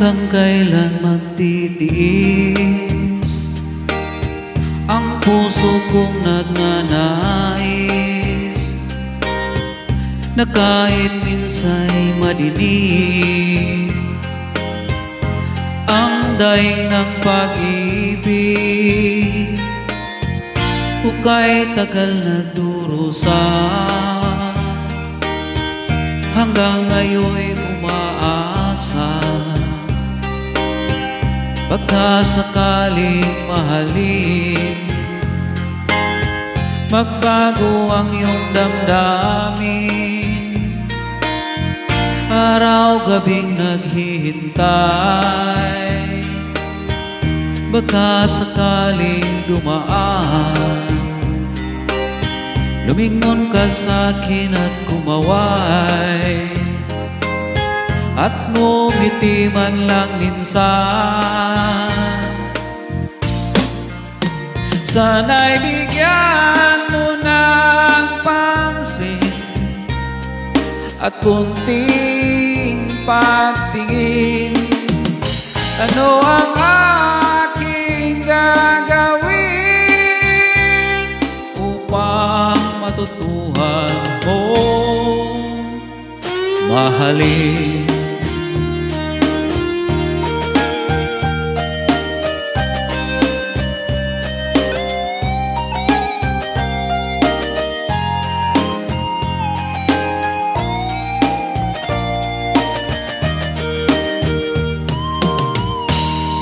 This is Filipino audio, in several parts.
Hanggang kailan magtitiis ang puso kong nagnanais na kahit minsa'y madilim ang daing ng pag-ibig, hukay tagal nagdurusa hanggang ngayon'y umaasa. Pagka sakaling mahalin, magbago ang iyong damdamin, araw-gabing naghihintay, baka sakaling dumaan, lumingon ka sa'kin at kumaway, at ngumiti man lang minsan. Sana'y bigyan mo ng pansin at kunting pagtingin. Ano ang aking gagawin upang matutuhan mo mahalin?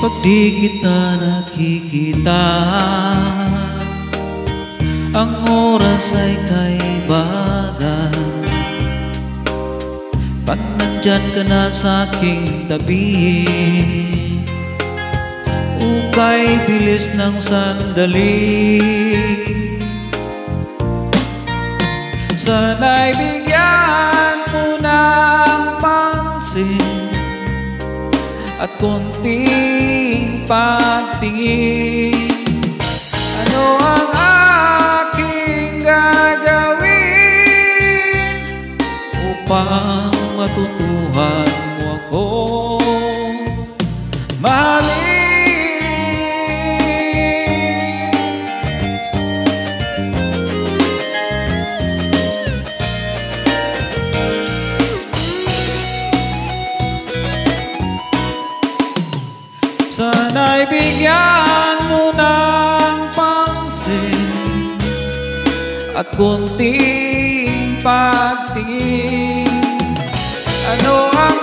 Pag di kita nakikita, ang oras ay kaibagan. Pag nandyan ka na sa aking tabi, ukay bilis ng sandali. Sana'y bigyan mo ng pansin at konting pagtingin. Ano ang aking gagawin upang matutuhan mo ako mahalin? Sana'y bigyan mo ng pansin at kunting pagtingin. Ano ang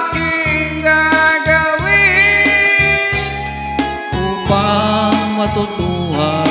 aking gagawin upang matutuhan